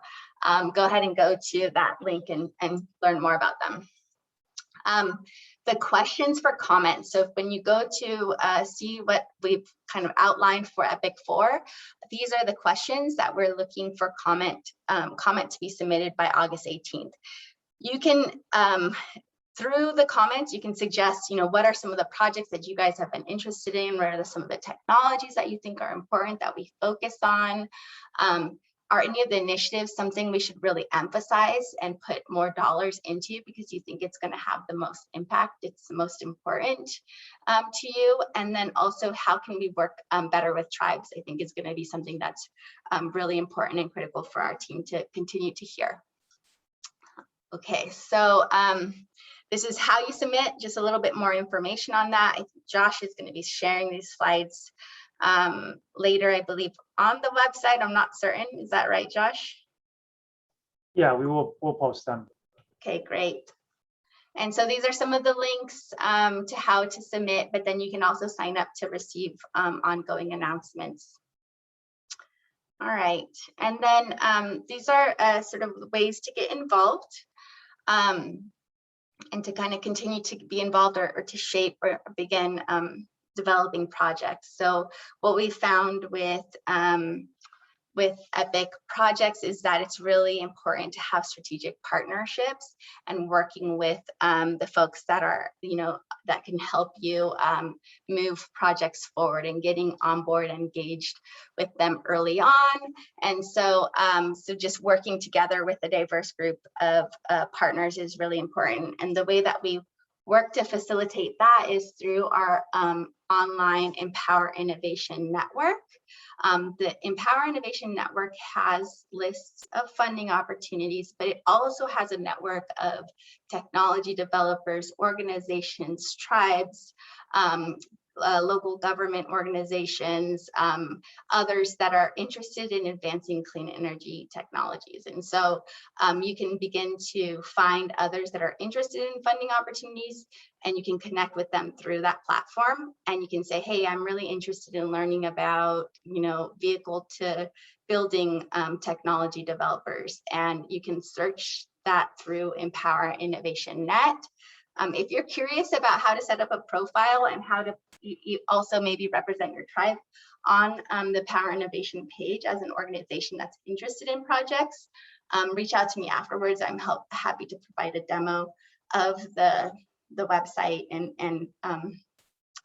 [SPEAKER 6] go ahead and go to that link and learn more about them. The questions for comments. So when you go to see what we've kind of outlined for EPIC 4, these are the questions that we're looking for comment to be submitted by August 18th. You can, through the comments, you can suggest, what are some of the projects that you guys have been interested in? What are some of the technologies that you think are important that we focus on? are any of the initiatives something we should really emphasize and put more dollars into because you think it's going to have the most impact, it's the most important to you? And then also, how can we work better with tribes? I think is going to be something that's really important and critical for our team to continue to hear. Okay, so this is how you submit, just a little bit more information on that. I think Josh is going to be sharing these slides later, I believe, on the website. I'm not certain. Is that right, Josh?
[SPEAKER 1] Yeah, we'll post them.
[SPEAKER 6] Okay, great. And so these are some of the links to how to submit, but then you can also sign up to receive ongoing announcements. All right, and then these are sort of ways to get involved. And to kind of continue to be involved or to shape or begin developing projects. So what we found with EPIC projects is that it's really important to have strategic partnerships and working with the folks that are, that can help you move projects forward and getting on board, engaged with them early on. And so, so just working together with a diverse group of partners is really important. And the way that we work to facilitate that is through our online Empower Innovation Network. The Empower Innovation Network has lists of funding opportunities, but it also has a network of technology developers, organizations, tribes, local government organizations, others that are interested in advancing clean energy technologies. And so you can begin to find others that are interested in funding opportunities, and you can connect with them through that platform. And you can say, hey, I'm really interested in learning about, vehicle to building technology developers. And you can search that through Empower Innovation Net. If you're curious about how to set up a profile and how to you also maybe represent your tribe on the Power Innovation page as an organization that's interested in projects, reach out to me afterwards. I'm happy to provide a demo of the website and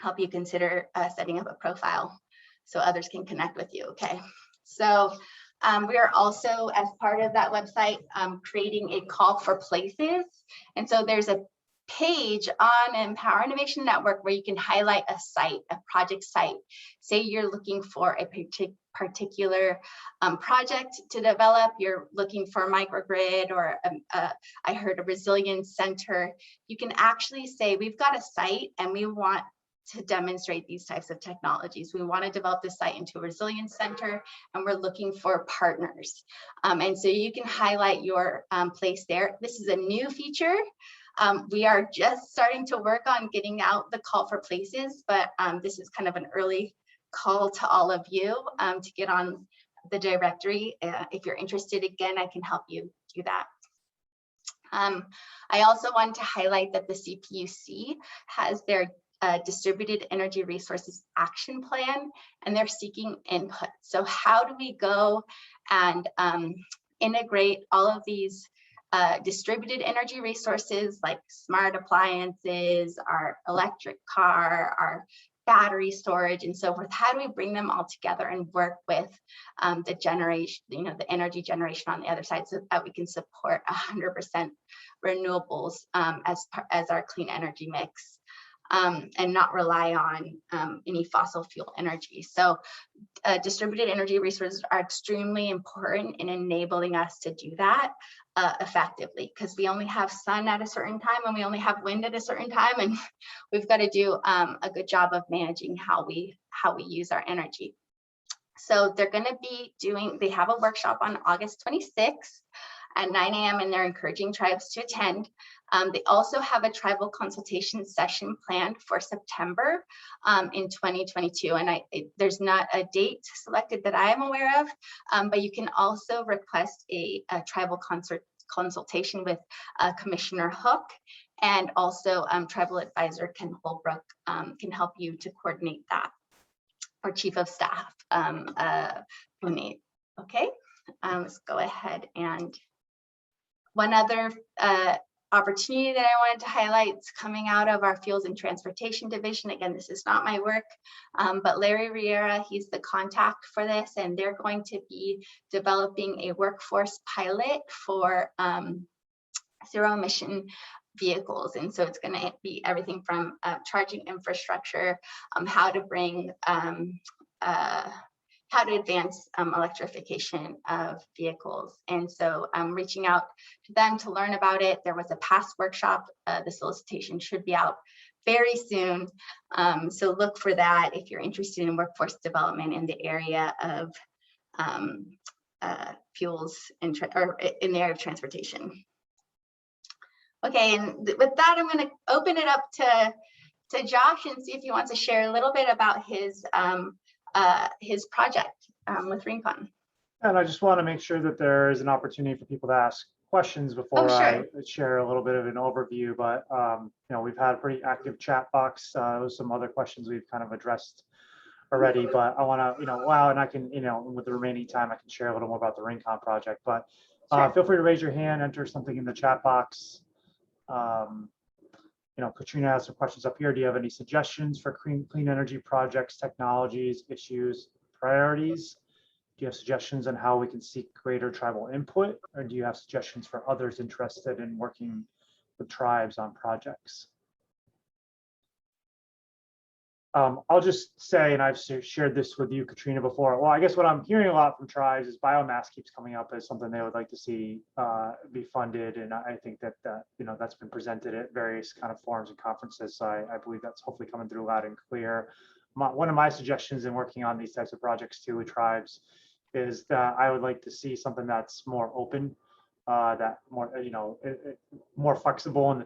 [SPEAKER 6] help you consider setting up a profile so others can connect with you. Okay, so we are also, as part of that website, creating a call for places. And so there's a page on Empower Innovation Network where you can highlight a site, a project site. Say you're looking for a particular project to develop, you're looking for a microgrid or I heard a resilience center. You can actually say, we've got a site and we want to demonstrate these types of technologies. We want to develop this site into a resilience center and we're looking for partners. And so you can highlight your place there. This is a new feature. We are just starting to work on getting out the call for places, but this is kind of an early call to all of you to get on the directory. If you're interested, again, I can help you do that. I also want to highlight that the CPUC has their Distributed Energy Resources Action Plan, and they're seeking input. So how do we go and integrate all of these distributed energy resources like smart appliances, our electric car, our battery storage, and so forth? How do we bring them all together and work with the generation, the energy generation on the other side, so that we can support 100% renewables as our clean energy mix? And not rely on any fossil fuel energy. So distributed energy resources are extremely important in enabling us to do that effectively, because we only have sun at a certain time and we only have wind at a certain time, and we've got to do a good job of managing how we use our energy. So they're going to be they have a workshop on August 26th at 9 a.m. and they're encouraging tribes to attend. They also have a tribal consultation session planned for September in 2022. And there's not a date selected that I am aware of, but you can also request a tribal consultation with Commissioner Hook, and also Tribal Advisor Ken Holbrook can help you to coordinate that, or Chief of Staff Puneet. Okay, let's go ahead. And one other opportunity that I wanted to highlight is coming out of our Fuels and Transportation Division. Again, this is not my work, but Larry Riera, he's the contact for this, and they're going to be developing a workforce pilot for zero emission vehicles. And so it's going to be everything from charging infrastructure, how to bring how to advance electrification of vehicles. And so I'm reaching out to them to learn about it. There was a past workshop. The solicitation should be out very soon. So look for that if you're interested in workforce development in the area of fuels or in the area of transportation. Okay, and with that, I'm going to open it up to Josh and see if he wants to share a little bit about his project with Rincon.
[SPEAKER 1] And I just want to make sure that there is an opportunity for people to ask questions before I share a little bit of an overview. But you know, we've had a pretty active chat box. Some other questions we've kind of addressed already, but I want to, you know, and I can, you know, with the remaining time, I can share a little more about the Rincon project. But feel free to raise your hand, enter something in the chat box. You know, Katrina has some questions up here. Do you have any suggestions for clean energy projects, technologies, issues, priorities? Do you have suggestions on how we can seek greater tribal input? Or do you have suggestions for others interested in working with tribes on projects? I'll just say, and I've shared this with you, Katrina, before. Well, I guess what I'm hearing a lot from tribes is biomass keeps coming up as something they would like to see be funded, and I think that you know, that's been presented at various kind of forums and conferences. So I believe that's hopefully coming through loud and clear. One of my suggestions in working on these types of projects too with tribes is that I would like to see something that's more open, that more, you know, more flexible in the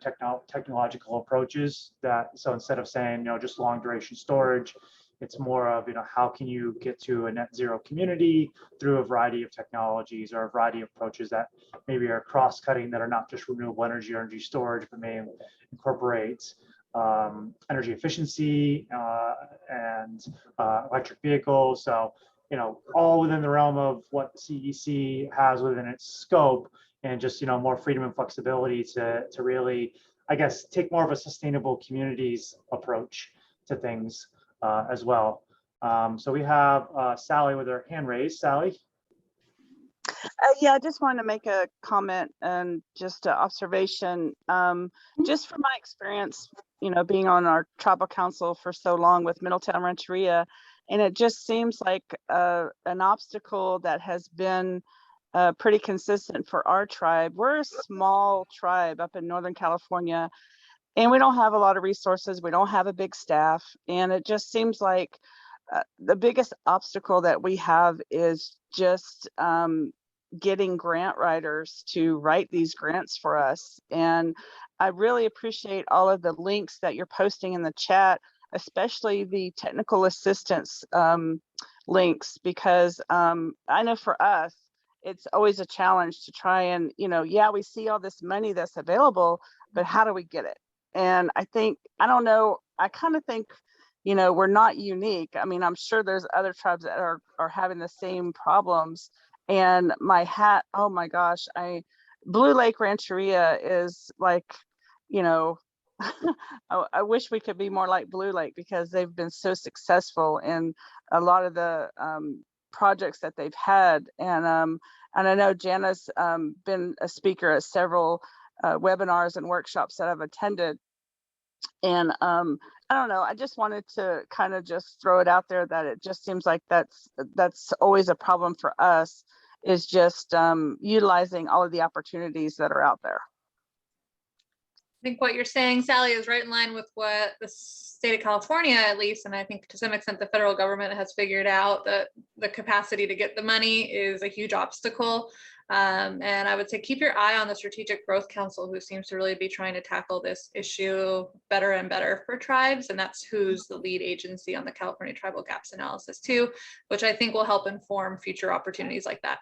[SPEAKER 1] technological approaches. That so instead of saying, you know, just long duration storage, it's more of, you know, how can you get to a net zero community through a variety of technologies or a variety of approaches that maybe are cross-cutting, that are not just renewable energy or energy storage, but may incorporate energy efficiency and electric vehicles. So, you know, all within the realm of what CEC has within its scope, and just, you know, more freedom and flexibility to really, I guess, take more of a sustainable communities approach to things as well. So we have Sally with her hand raised. Sally?
[SPEAKER 4] Yeah, I just wanted to make a comment and just an observation. Just from my experience, you know, being on our tribal council for so long with Middletown Rancheria, and it just seems like an obstacle that has been pretty consistent for our tribe. We're a small tribe up in Northern California, and we don't have a lot of resources. We don't have a big staff, and it just seems like the biggest obstacle that we have is just getting grant writers to write these grants for us. And I really appreciate all of the links that you're posting in the chat, especially the technical assistance links, because I know for us, it's always a challenge to try and, you know, yeah, we see all this money that's available, but how do we get it? And I think, I don't know, I kind of think, you know, we're not unique. I mean, I'm sure there's other tribes that are having the same problems. And my hat, oh my gosh, Blue Lake Rancheria is like, you know, I wish we could be more like Blue Lake, because they've been so successful in a lot of the projects that they've had. And I know Jana's been a speaker at several webinars and workshops that I've attended. And I don't know, I just wanted to kind of just throw it out there that it just seems like that's always a problem for us, is just utilizing all of the opportunities that are out there.
[SPEAKER 2] I think what you're saying, Sally, is right in line with what the state of California, at least, and I think to some extent the federal government has figured out, that the capacity to get the money is a huge obstacle. And I would say keep your eye on the Strategic Growth Council, who seems to really be trying to tackle this issue better and better for tribes. And that's who's the lead agency on the California Tribal Gaps Analysis too, which I think will help inform future opportunities like that.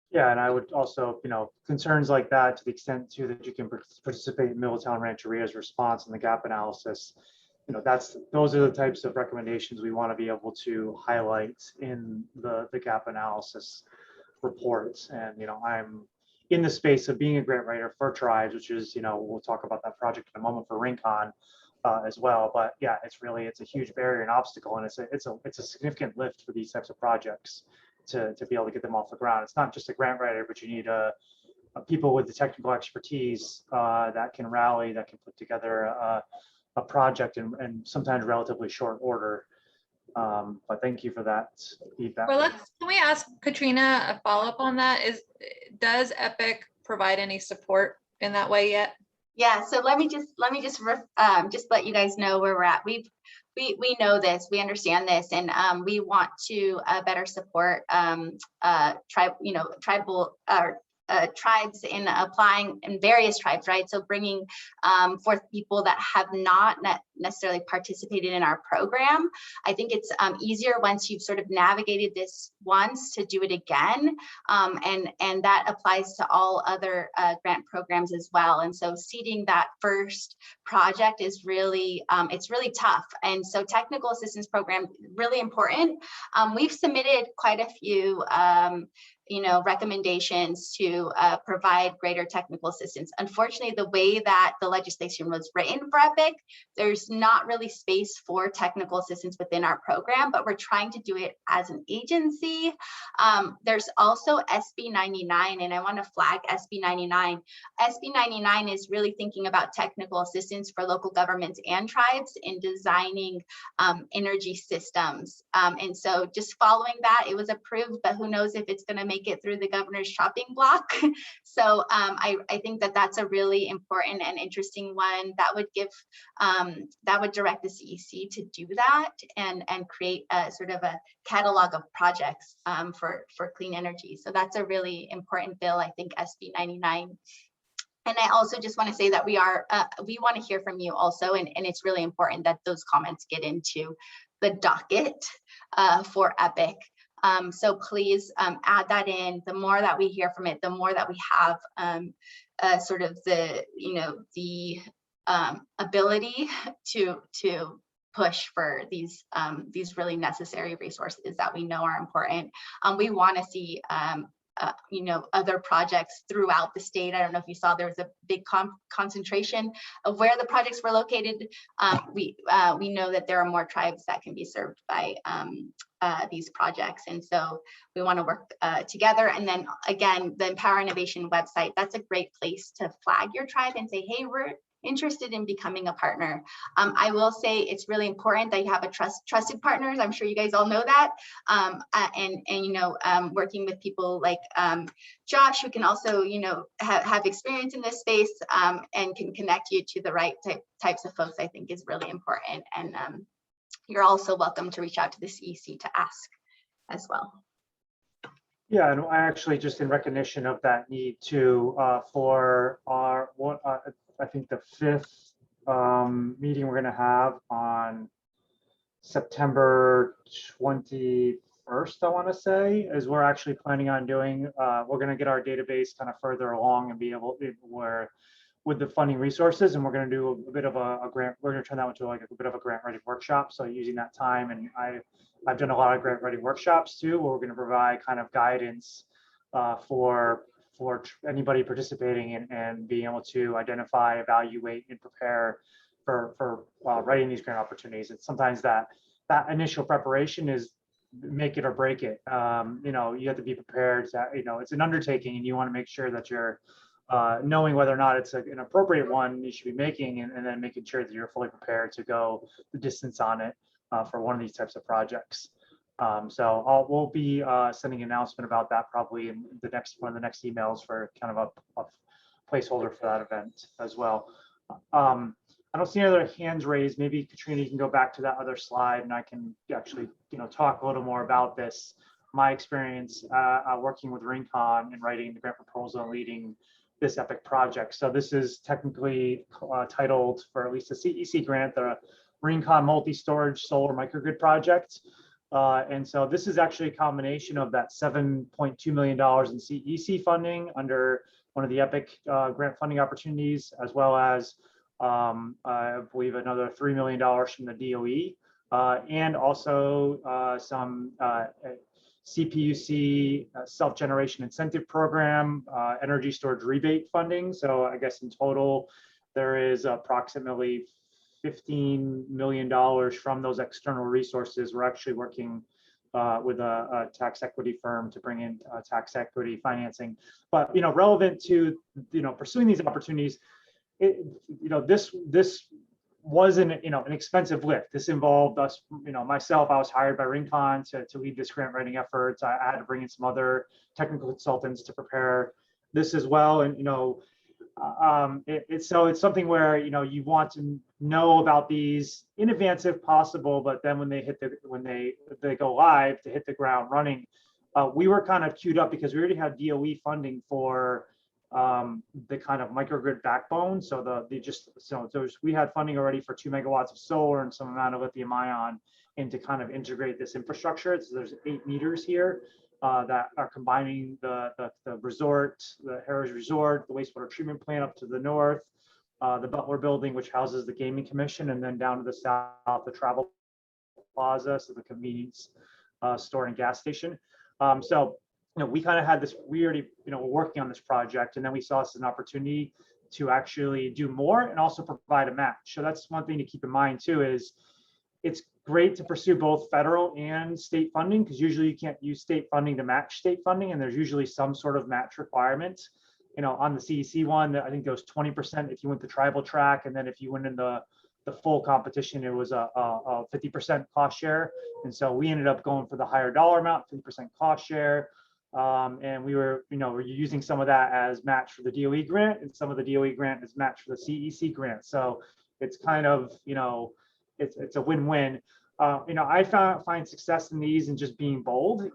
[SPEAKER 1] Yeah, and I would also, you know, concerns like that, to the extent too that you can participate in Middletown Rancheria's response in the gap analysis, you know, those are the types of recommendations we want to be able to highlight in the gap analysis reports. And, you know, I'm in the space of being a grant writer for Tribes, which is, we'll talk about that project in a moment for Rincon as well. But yeah, it's a huge barrier and obstacle, and it's a significant lift for these types of projects to be able to get them off the ground. It's not just a grant writer, but you need people with the technical expertise that can rally, that can put together a project in sometimes relatively short order. But thank you for that feedback.
[SPEAKER 2] Well, can we ask Katrina a follow-up on that? Does EPIC provide any support in that way yet?
[SPEAKER 6] Yeah, so let me just let you guys know where we're at. We know this, we understand this, and we want to better support tribes in applying in various tribes, right? So bringing forth people that have not necessarily participated in our program. I think it's easier once you've sort of navigated this once to do it again. And that applies to all other grant programs as well. And so seeding that first project is really, it's really tough. And so technical assistance program, really important. We've submitted quite a few recommendations to provide greater technical assistance. Unfortunately, the way that the legislation was written for EPIC, there's not really space for technical assistance within our program, but we're trying to do it as an agency. There's also SB 99, and I want to flag SB 99. SB 99 is really thinking about technical assistance for local governments and tribes in designing energy systems. And so just following that, it was approved, but who knows if it's going to make it through the governor's chopping block. So I think that that's a really important and interesting one that would give that would direct the CEC to do that and create a sort of a catalog of projects for clean energy. So that's a really important bill, I think, SB 99. And I also just want to say that we want to hear from you also, and it's really important that those comments get into the docket for EPIC. So please add that in. The more that we hear from it, the more that we have sort of the ability to push for these really necessary resources that we know are important. We want to see other projects throughout the state. I don't know if you saw there was a big concentration of where the projects were located. We know that there are more tribes that can be served by these projects, and so we want to work together. And then again, the Empower Innovation website, that's a great place to flag your tribe and say, hey, we're interested in becoming a partner. I will say it's really important that you have a trusted partners. I'm sure you guys all know that. Working with people like Josh, who can also, have experience in this space and can connect you to the right types of folks, I think is really important. And you're also welcome to reach out to the CEC to ask as well.
[SPEAKER 1] Yeah, and I actually, just in recognition of that need to, for our I think the 5th meeting we're going to have on September 21st, I want to say, is we're actually planning on doing, we're going to get our database kind of further along and be able to, where with the funding resources, and we're going to do a bit of a grant, we're going to turn that into like a bit of a grant writing workshop. So using that time, and I've done a lot of grant writing workshops too, where we're going to provide kind of guidance for anybody participating and being able to identify, evaluate, and prepare for writing these grant opportunities. And sometimes that initial preparation is make it or break it. You have to be prepared. It's an undertaking, and you want to make sure that you're knowing whether or not it's an appropriate one you should be making, and then making sure that you're fully prepared to go the distance on it for one of these types of projects. So we'll be sending an announcement about that probably in one of the next emails for kind of a placeholder for that event as well. I don't see any other hands raised. Maybe Katrina, you can go back to that other slide, and I can actually talk a little more about this. My experience working with Rincon and writing the grant proposal and leading this EPIC project. So this is technically titled, for at least a CEC grant, the Rincon Multi-Storage Solar Microgrid Project. And so this is actually a combination of that $7.2 million in CEC funding under one of the EPIC grant funding opportunities, as well as I believe another $3 million from the DOE, and also some CPUC self-generation incentive program, energy storage rebate funding. So I guess in total, there is approximately $15 million from those external resources. We're actually working with a tax equity firm to bring in tax equity financing. But relevant to pursuing these opportunities, this wasn't an expensive lift. This involved us, myself. I was hired by Rincon to lead this grant writing efforts. I had to bring in some other technical consultants to prepare this as well. And it's something where you want to know about these in advance if possible, but then when they go live to hit the ground running, we were kind of queued up because we already had DOE funding for the kind of microgrid backbone. So we had funding already for 2 megawatts of solar and some amount of lithium ion, and to kind of integrate this infrastructure. So there's 8 meters here that are combining the resort, the Heritage Resort, the wastewater treatment plant up to the north, the Butler building, which houses the Gaming Commission, and then down to the south, the Travel Plaza, so the convenience store and gas station. We kind of had this, we already, we're working on this project, and then we saw this as an opportunity to actually do more and also provide a match. So that's one thing to keep in mind too, is it's great to pursue both federal and state funding, because usually you can't use state funding to match state funding, and there's usually some sort of match requirement. On the CEC one, I think there was 20% if you went the tribal track, and then if you went in the full competition, it was a 50% cost share. And so we ended up going for the higher dollar amount, 50% cost share. And we were, we're using some of that as match for the DOE grant, and some of the DOE grant is match for the CEC grant. So it's kind of, it's a win-win. I find success in these and just being bold,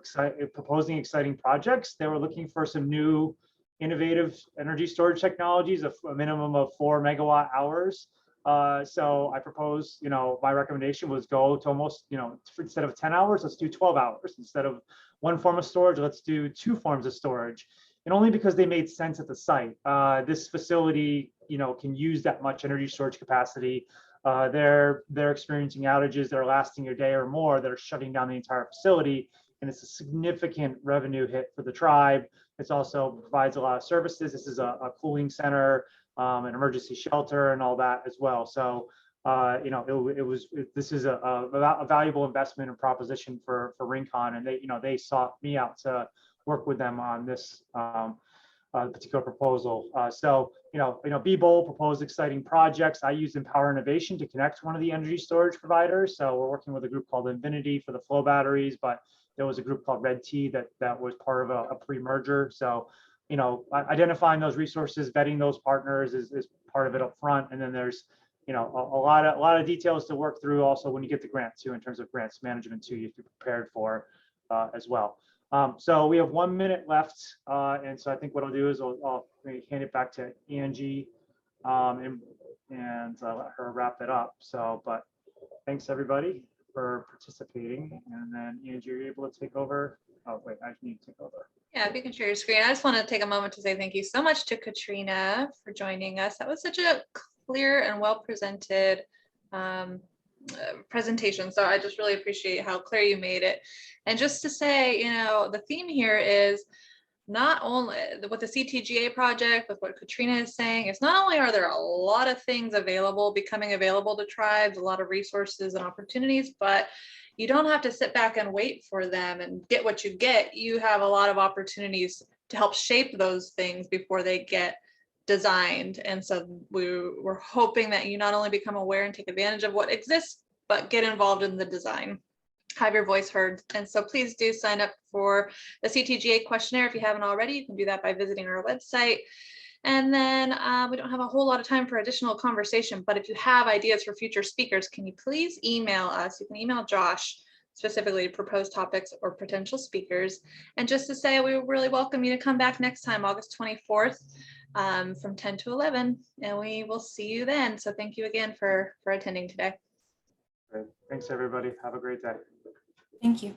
[SPEAKER 1] proposing exciting projects. They were looking for some new innovative energy storage technologies, a minimum of 4 megawatt hours. So I propose, my recommendation was go to almost, instead of 10 hours, let's do 12 hours. Instead of one form of storage, let's do 2 forms of storage. And only because they made sense at the site. This facility, can use that much energy storage capacity. They're experiencing outages that are lasting a day or more, that are shutting down the entire facility. And it's a significant revenue hit for the tribe. It also provides a lot of services. This is a cooling center, an emergency shelter, and all that as well. So, this is a valuable investment and proposition for Rincon, and they sought me out to work with them on this particular proposal. Be bold, propose exciting projects. I use Empower Innovation to connect one of the energy storage providers. So we're working with a group called Infinity for the flow batteries, but there was a group called Red Tea that was part of a pre-merger. So, identifying those resources, vetting those partners is part of it up front. And then there's, a lot of details to work through also when you get the grant too, in terms of grants management too, you have to be prepared for as well. So we have 1 minute left. And so I think what I'll do is I'll hand it back to Angie and let her wrap it up. So, but thanks everybody for participating. And then Angie, you're able to take over. Oh, wait, I need to take over.
[SPEAKER 2] Yeah, if you can share your screen. I just want to take a moment to say thank you so much to Katrina for joining us. That was such a clear and well-presented presentation. So I just really appreciate how clear you made it. And just to say, the theme here is not only with the CTGA project, with what Katrina is saying, it's not only are there a lot of things becoming available to tribes, a lot of resources and opportunities, but you don't have to sit back and wait for them and get what you get. You have a lot of opportunities to help shape those things before they get designed. And so we're hoping that you not only become aware and take advantage of what exists, but get involved in the design, have your voice heard. And so please do sign up for the CTGA questionnaire if you haven't already. You can do that by visiting our website. And then we don't have a whole lot of time for additional conversation, but if you have ideas for future speakers, can you please email us? You can email Josh specifically to propose topics or potential speakers. And just to say, we really welcome you to come back next time, August 24th from 10 to 11, and we will see you then. So thank you again for attending today.
[SPEAKER 1] Great. Thanks, everybody. Have a great day.
[SPEAKER 7] Thank you.